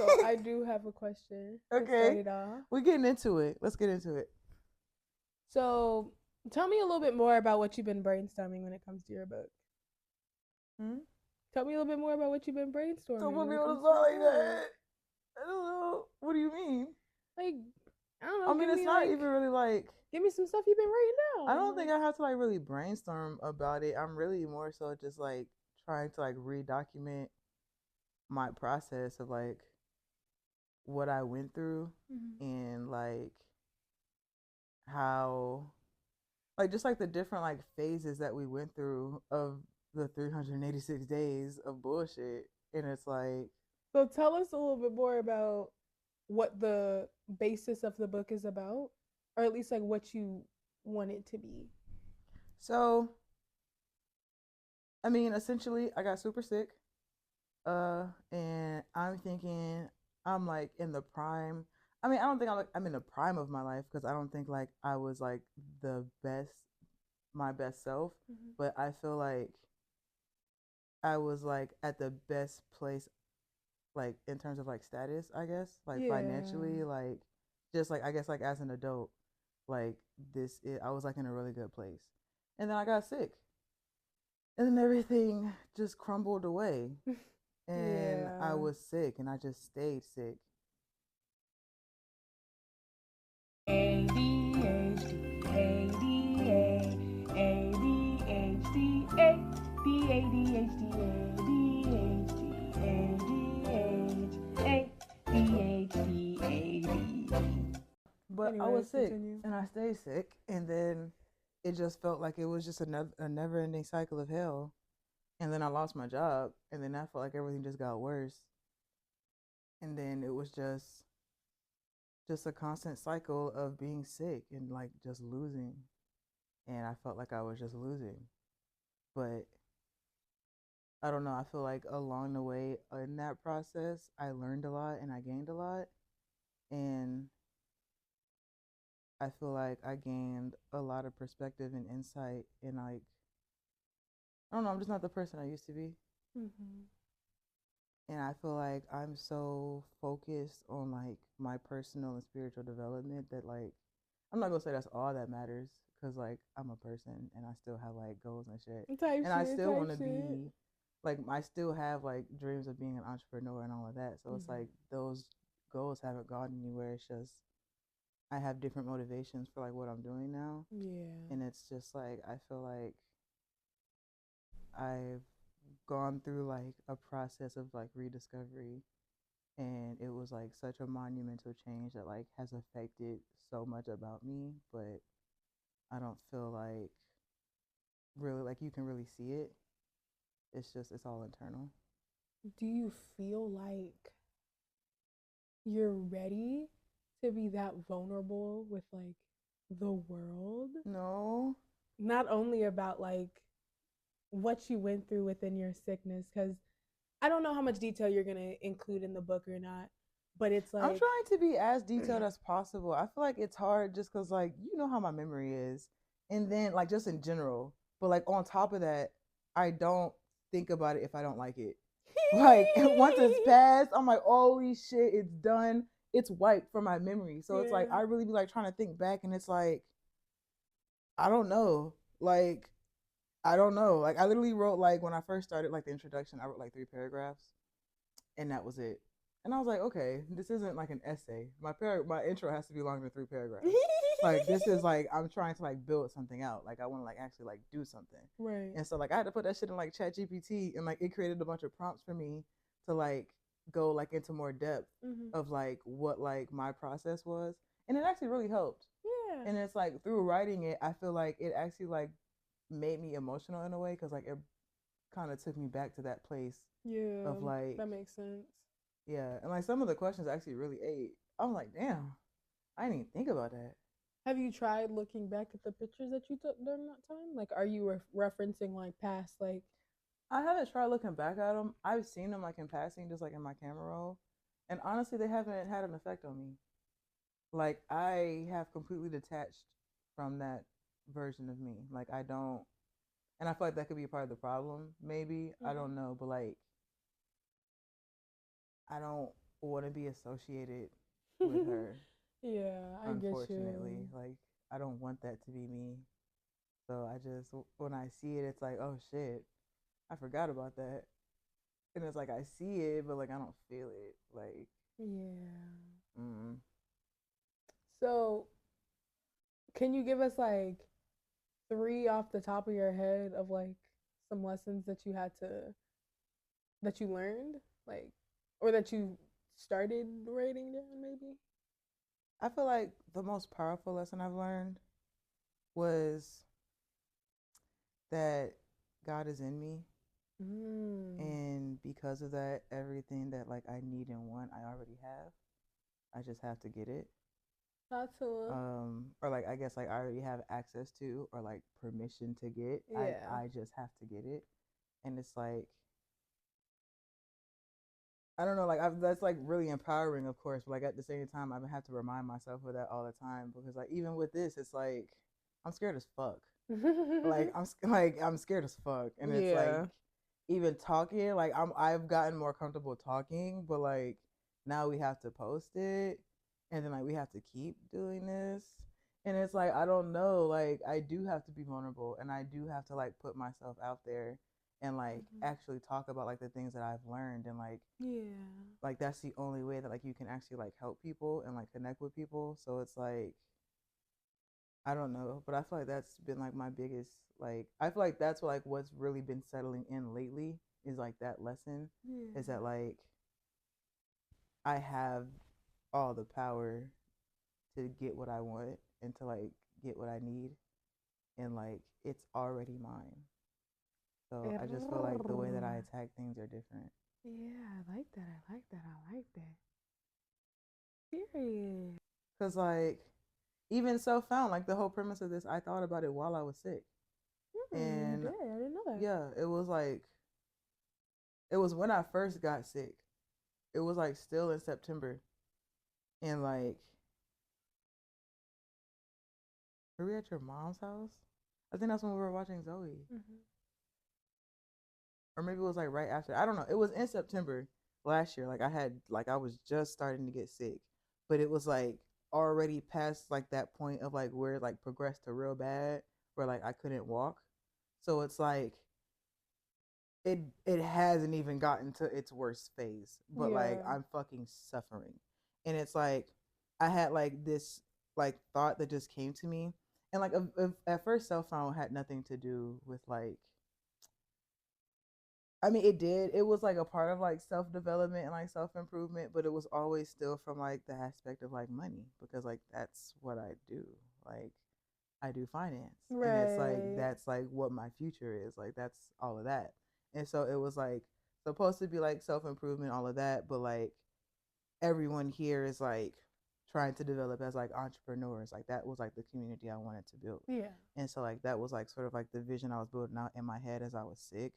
So I do have a question to start Okay. it off. We're getting into it. Let's get into it. So tell me a little bit more about what you've been brainstorming when it comes to your book. Hmm? Tell me a little bit more about what you've been Don't brainstorming put when me it on comes the to spot your like book. that. I don't know. What do you mean? Like, I don't I know, mean, it's not even really like, give me some stuff you've been writing I down. don't think Like, I have to like really brainstorm about it. I'm really more so just like trying to like redocument my process of like what I went through mhm. and like how like just like the different like phases that we went through of the 386 days of bullshit. And it's like, So tell us a little bit more about what the basis of the book is about, or at least like what you want it to be. so I mean, essentially I got super sick. And I'm thinking I'm like in the prime. I mean, I don't think I'm in the prime of my life because I don't think like I was like the best, my best self. Mhm. But I feel like I was like at the best place, like in terms of like status, I guess, like Yeah. financially, like just like I guess like as an adult, like I was like in a really good place. And then I got sick, and then everything just crumbled away, and I Yeah. was sick, and I just stayed sick. ADHD, ADHD, ADHD, ADHD. But I was Anyways, sick continue. and I stayed sick, and then it just felt like it was just a never ending cycle of hell. And then I lost my job, and then I felt like everything just got worse. And then it was just a constant cycle of being sick and like just losing. And I felt like I was just losing. But I don't know. I feel like along the way in that process, I learned a lot and I gained a lot. And I feel like I gained a lot of perspective and insight and like I don't know, I'm just not the person I used to be. Mm-hmm. And I feel like I'm so focused on like my personal and spiritual development that like I'm not gonna say that's all that matters because like I'm a person and I still have like goals and shit. Type And I shit, still type want to shit. be like I still have like dreams of being an entrepreneur and all of that. So it's Mm-hmm. like those goals haven't gone anywhere. It's just I have different motivations for like what I'm doing now. Yeah. And it's just like I feel like I've gone through like a process of like rediscovery and it was like such a monumental change that like has affected so much about me, but I don't feel like really like you can really see it. It's just it's all internal. Do you feel like you're ready to be that vulnerable with like the world? No. Not only about like what you went through within your sickness, because I don't know how much detail you're gonna include in the book or not, but it's I'm like, trying to be as detailed as possible. I feel like it's hard just cuz like you know how my memory is. And then like just in general, but like on top of that, I don't think about it if I don't like it. Like once it's passed, I'm like, holy shit, it's done. It's wiped from my memory. So it's like yeah, I really be like trying to think back, and it's like I don't know. Like I don't know. Like I literally wrote like when I first started like the introduction, I wrote like 3 paragraphs, and that was it. And I was like, okay, this isn't like an essay. My intro has to be longer than 3 paragraphs. Like this is like I'm trying to like build something out. Like I want to like actually like do something. right. And so like I had to put that shit in like Chat GPT and like it created a bunch of prompts for me to like go like into more depth Mm-hmm. of like what like my process was. And it actually really helped. Yeah, And it's like through writing it, I feel like it actually like made me emotional in a way because like it kind of took me back to that place yeah, of like that makes sense. yeah, and like some of the questions actually really ate. I'm like, damn, I didn't even think about that. Have you tried looking back at the pictures that you took during that time? Like, are you referencing like past, like, I haven't tried looking back at them. I've seen them like in passing, just like in my camera roll, and honestly, they haven't had an effect on me. Like I have completely detached from that version of me. Like I don't, and I feel like that could be a part of the problem. Maybe I mm-hmm. don't know, but like I don't. want to be associated with her. Yeah, I get Unfortunately, you. like I don't want that to be me. So I just when I see it, it's like, oh shit, I forgot about that. And it's like I see it, but like I don't feel it. Like, Yeah. mm. So, can you give us like three off the top of your head of like some lessons that you had to that you learned, like, or that you started writing down, maybe? I feel like the most powerful lesson I've learned was that God is in me, Mm. and because of that, everything that like I need and want, I already have. I just have to get it. That's a Or like I guess like I already have access to or like permission to get. I yeah. I just have to get it, and it's like I don't know, like that's like really empowering, of course, but like at the same time, I have to remind myself of that all the time because like even with this, it's like I'm scared as fuck. Like I'm scared as fuck, and it's like Yeah. even talking, like I've gotten more comfortable talking, but like now we have to post it, and then like we have to keep doing this, and it's like I don't know, like I do have to be vulnerable, and I do have to like put myself out there and like Mhm. actually talk about like the things that I've learned and Yeah. like that's the only way that like you can actually like help people and like connect with people. So it's like I don't know, but I feel like that's been like my biggest like I feel like that's what, like what's really been settling in lately is like that lesson is Yeah. that like I have all the power to get what I want and to like get what I need and like it's already mine. So I just feel like the way that I Err. attack things are different. Yeah, I like that. I like that. I like that. Period. Cause like even Selfound, like the whole premise of this, I thought about it while I was sick. You And did. I didn't know that. yeah, it was like it was when I first got sick. It was like still in September. And like were we at your mom's house? I think that's when we were watching Zoe. Hmm. Or maybe it was like right after. I don't know. It was in September last year. Like I was just starting to get sick. But it was like already past like that point of like where it like progressed to real bad where like I couldn't walk. So it's like it hasn't even gotten to its worst phase, but like Yeah. I'm fucking suffering. And it's like I had like this like thought that just came to me. And like at first self found had nothing to do with like I mean, it did. It was like a part of like self development and like self improvement, but it was always still from like the aspect of like money because like that's what I do. Like I do finance, and it's like Right. that's like what my future is. Like that's all of that. And so it was like supposed to be like self improvement, all of that, but like everyone here is like trying to develop as like entrepreneurs. Like that was like the community I wanted to build. Yeah. And so like that was like sort of like the vision I was building out in my head as I was sick.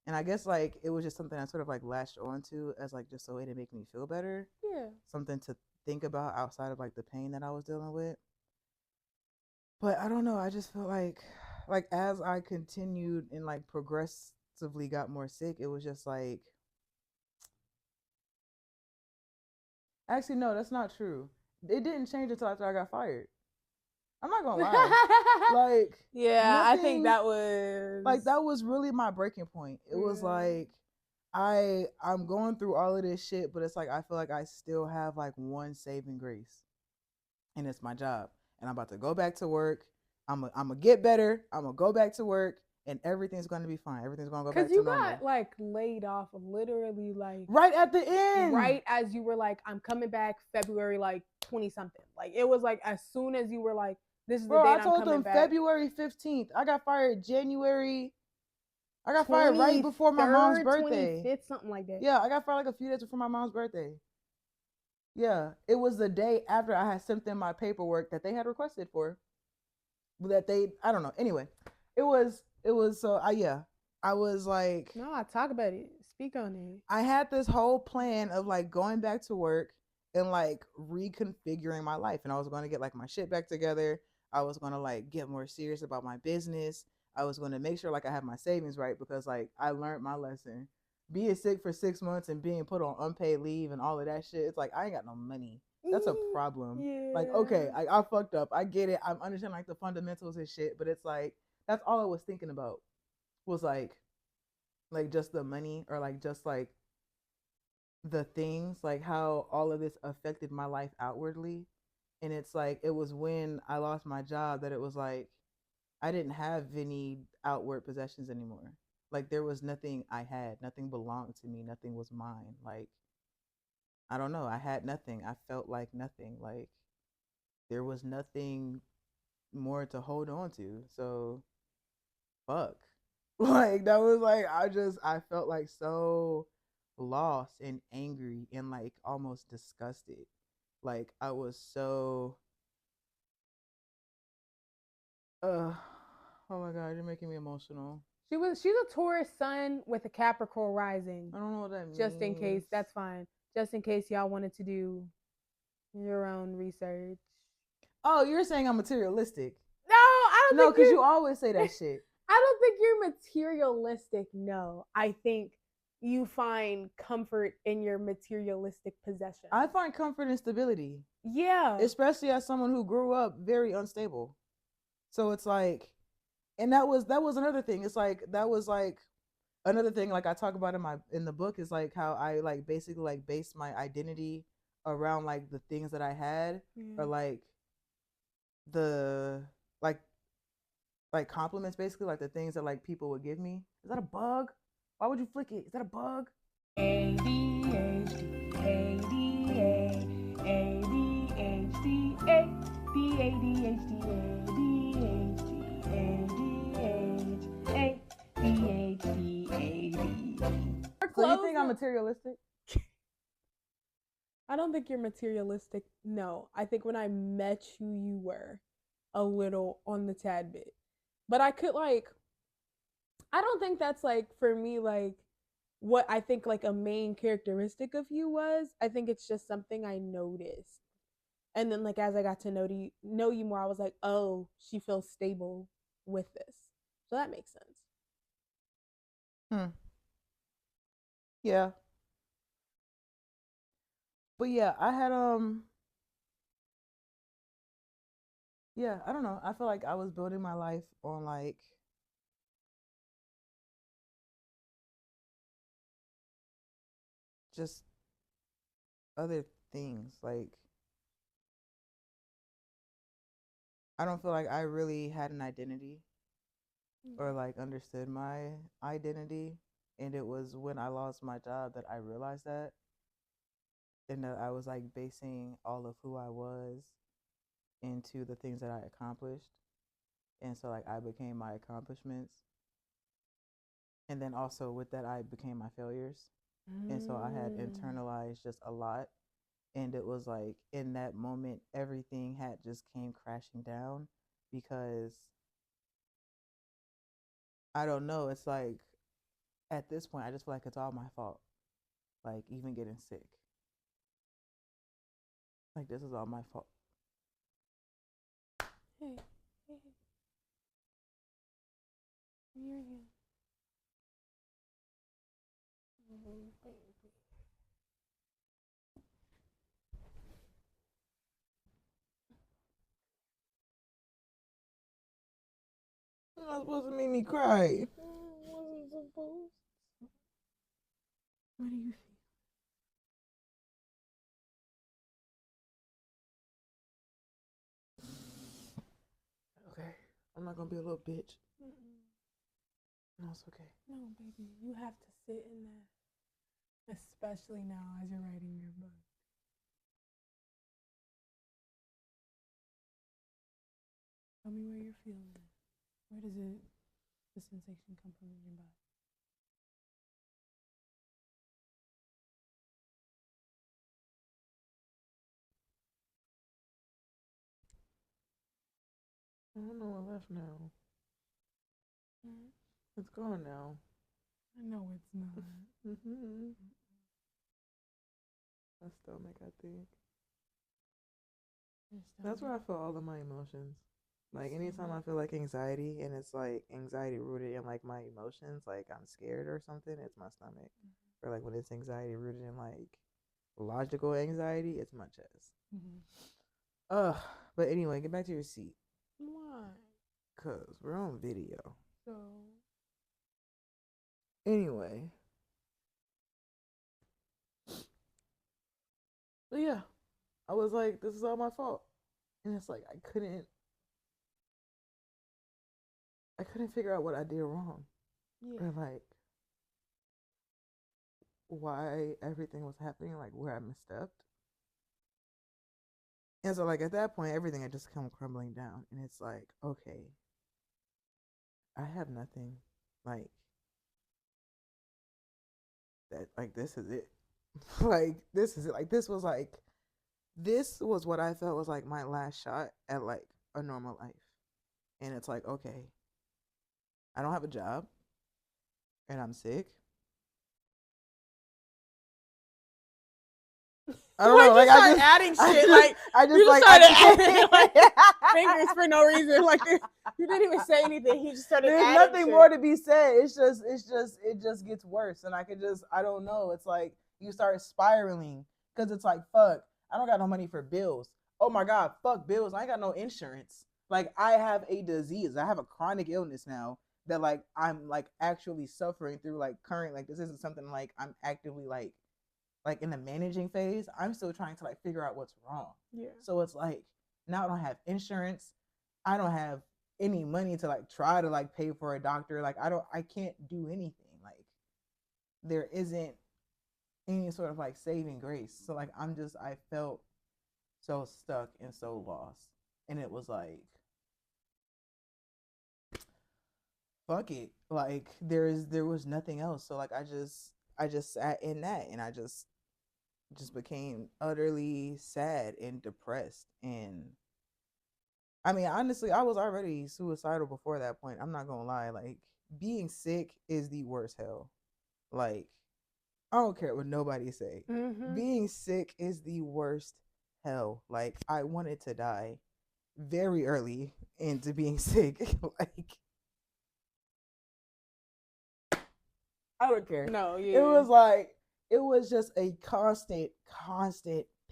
And I guess like it was just something I sort of like latched onto as like just a way to make me feel better, Yeah. something to think about outside of like the pain that I was dealing with. But I don't know, I just feel like as I continued and like progressively got more sick, it was just like actually no, that's not true. It didn't change until after I got fired. I'm not gonna lie. Like Yeah, I think nothing that was. like that was really my breaking point. It was Yeah. like I'm going through all of this shit, but it's like I feel like I still have like one saving grace, and it's my job. And I'm about to go back to work. I'm gonna get better. I'm gonna go back to work, and everything's gonna be fine. Everything's gonna go Cause back to you normal. got like laid off literally like Right at the end, right as you were like, I'm coming back February like 20 something. Like it was like as soon as you were like, this is the bro. date I I'm told coming them back. February 15th. I got fired January. I got fired right before my mom's 23rd, birthday. 25th, something like that. Yeah, I got fired like a few days before my mom's birthday. Yeah, it was the day after I had sent them my paperwork that they had requested for. That they, I don't know. Anyway, it was so I yeah, I was like, No, I talk about it. Speak on it. I had this whole plan of like going back to work and like reconfiguring my life, and I was going to get like my shit back together. I was going to like get more serious about my business. I was going to make sure like I have my savings right because like I learned my lesson being sick for 6 months and being put on unpaid leave and all of that shit. It's like I ain't got no money. That's a problem. Like, okay, Yeah. I fucked up. I get it. I'm understanding like the fundamentals and shit, but it's like that's all I was thinking about was like just the money or like just like the things, like how all of this affected my life outwardly. And it's like it was when I lost my job that it was like I didn't have any outward possessions anymore. Like there was nothing I had, nothing belonged to me, nothing was mine. Like I don't know, I had nothing. I felt like nothing. Like there was nothing more to hold on to. So fuck. Like that was like I felt like so lost and angry and like almost disgusted. Like I was so uh oh my god, you're making me emotional. She's a Taurus sun with a Capricorn rising. I don't know what that Just in case, means. that's fine. Just in case y'all wanted to do your own research. Oh, you're saying I'm materialistic. No, I don't No, think because you always say that shit. I don't think you're materialistic. No, I think you find comfort in your materialistic possessions. I find comfort and stability, Yeah. especially as someone who grew up very unstable. So it's like, and that was another thing. It's like that was like another thing. Like I talk about in the book is like how I like basically like based my identity around like the things that I had or like the like compliments, basically like the things that like people would give me. Is that a bug? Why would you flick it? Is that a bug? ADHD, ADA, ADHD, So you think I'm materialistic? I don't think you're materialistic. No, I think when I met you, you were a little on the tad bit. But I could like, I don't think that's like for me, like what I think like a main characteristic of you was. I think it's just something I noticed. And then like as I got to know you more, I was like, oh, she feels stable with this. So that makes sense. Hmm. Yeah. But yeah, I had yeah, I don't know. I feel like I was building my life on like just other things. Like I don't feel like I really had an identity or like understood my identity. And it was when I lost my job that I realized that and that I was like basing all of who I was into the things that I accomplished. And so like I became my accomplishments. And then also with that I became my failures. And so I had internalized just a lot. And it was like in that moment everything had just came crashing down because I don't know, it's like at this point I just feel like it's all my fault. Like even getting sick. Like this is all my fault. Hey, hey, you're here. You're not supposed to make me cry. Wasn't supposed. What do you feel? Okay. I'm not gonna be a little bitch. Mm-mm. No, it's okay. No, baby, you have to sit in that, especially now as you're writing your book. Tell me where you're feeling it. Where does the sensation come from in your body? I don't know what left now. Mm-hmm. It's gone now. I know it's not. Mm-hmm. My stomach, I think. That's where I feel all of my emotions. Like anytime I feel like anxiety and it's like anxiety rooted in like my emotions, like I'm scared or something, it's my stomach. Or like when it's anxiety rooted in like logical anxiety, it's my chest. Mm-hmm. Ugh. But anyway, get back to your seat. Why? Cause we're on video. So Anyway. But yeah. I was like, this is all my fault. And it's like I couldn't figure out what I did wrong. yeah. Or like why everything was happening, like where I misstepped. And so like at that point everything had just come crumbling down. And it's like, okay, I have nothing. Like that, like this is it. Like this is it. Like this was what I felt was like my last shot at like a normal life. And it's like, okay, I don't have a job and I'm sick. I don't know. Like you Like started adding shit. Like I you just just like started I adding like fingers for no reason. Like you didn't even say anything. He just started there's adding nothing shit. more to be said. It just gets worse, and I don't know. It's like you start spiraling because it's like fuck. I don't got no money for bills. Oh my god, fuck bills. I ain't got no insurance. Like I have a disease. I have a chronic illness now that like I'm like actually suffering through. Like current like this isn't something like I'm actively like in the managing phase. I'm still trying to like figure out what's wrong. Yeah. So it's like now I don't have insurance. I don't have any money to like try to like pay for a doctor. Like I can't do anything. Like there isn't any sort of like saving grace. So like I felt so stuck and so lost. And it was like fuck it. Like there was nothing else. So like I just sat in that and I just became utterly sad and depressed. And I mean honestly I was already suicidal before that point. I'm not gonna lie. Like being sick is the worst hell. Like I don't care what nobody say. Mm-hmm. Being sick is the worst hell. Like I wanted to die very early into being sick. Like I don't care. No, It yeah. was like it was just a constant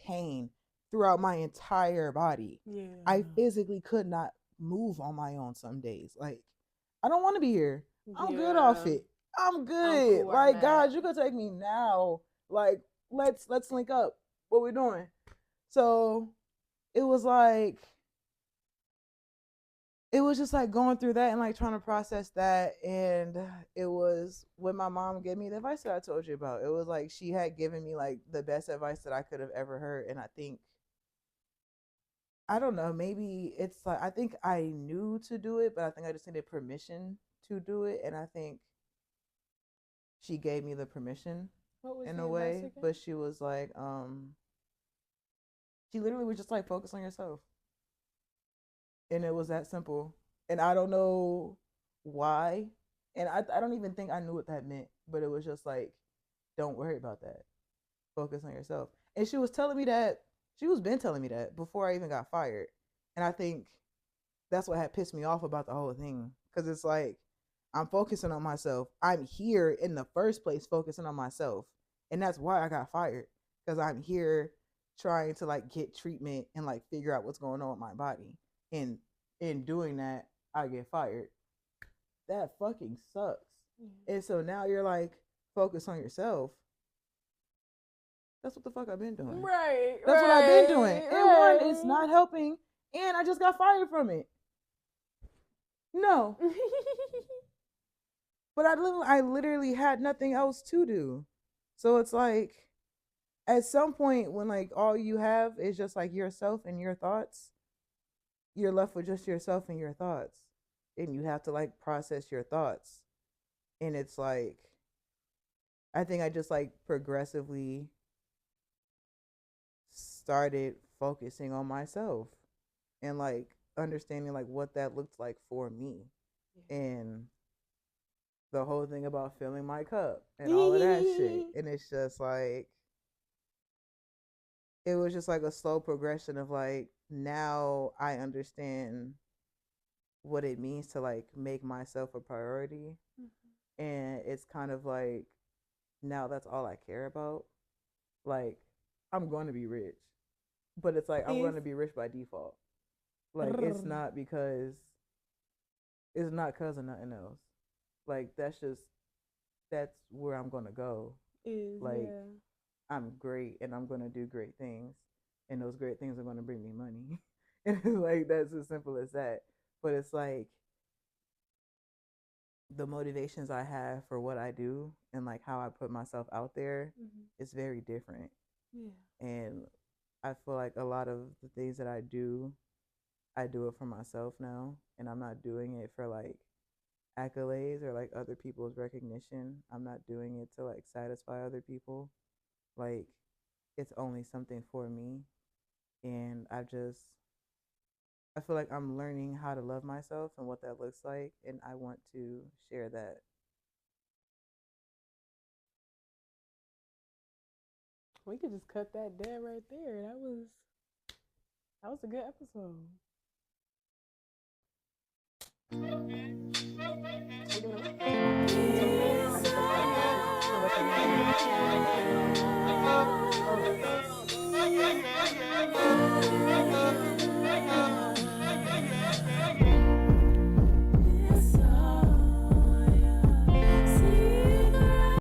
pain throughout my entire body. Yeah. I physically could not move on my own some days. Like I don't want to be here. I'm good off Yeah. it. I'm I'm good. cool where I'm Like at. God, you could take me now. Like let's link up. What we doing? So it was like it was just like going through that and like trying to process that. And it was when my mom gave me the advice that I told you about. It was like she had given me like the best advice that I could have ever heard. And I think I don't know, maybe it's like I think I knew to do it, but I think I just needed permission to do it. And I think she gave me the permission What was in the a advice way. again? But she was like, she literally was just like focus on yourself. And it was that simple. And I don't know why. And I don't even think I knew what that meant, but it was just like, don't worry about that. Focus on yourself. And she was telling me that, she was been telling me that before I even got fired. And I think that's what had pissed me off about the whole thing. Cause it's like, I'm focusing on myself. I'm here in the first place focusing on myself. And that's why I got fired. Cause I'm here trying to like get treatment and like figure out what's going on with my body. And in doing that, I get fired. That fucking sucks. Mm-hmm. And so now you're like, focus on yourself. That's what the fuck I've been doing. Right, That's what I've been right, doing. And one, it's right. not helping. And I just got fired from it. No. But I literally had nothing else to do. So it's like at some point when like all you have is just like yourself and your thoughts, you're left with just yourself and your thoughts. And you have to like process your thoughts. And it's like I think I just like progressively started focusing on myself and like understanding like what that looked like for me and the whole thing about filling my cup and all of that shit. And it's just like it was just like a slow progression of like now I understand what it means to like make myself a priority. Mm-hmm. And it's kind of like now that's all I care about. Like I'm going to be rich, but it's like I'm going Is to be rich by default. Like it's not cause of nothing else. Like that's where I'm going to go. is Like yeah. I'm great and I'm going to do great things, and those great things are going to bring me money. And it's like that's as simple as that. But it's like the motivations I have for what I do and like how I put myself out there Mm-hmm. is very different. Yeah. And I feel like a lot of the things that I do it for myself now, and I'm not doing it for like accolades or like other people's recognition. I'm not doing it to like satisfy other people. Like it's only something for me, and I feel like I'm learning how to love myself and what that looks like, and I want to share that. We could just cut that dead right there. That was a good episode.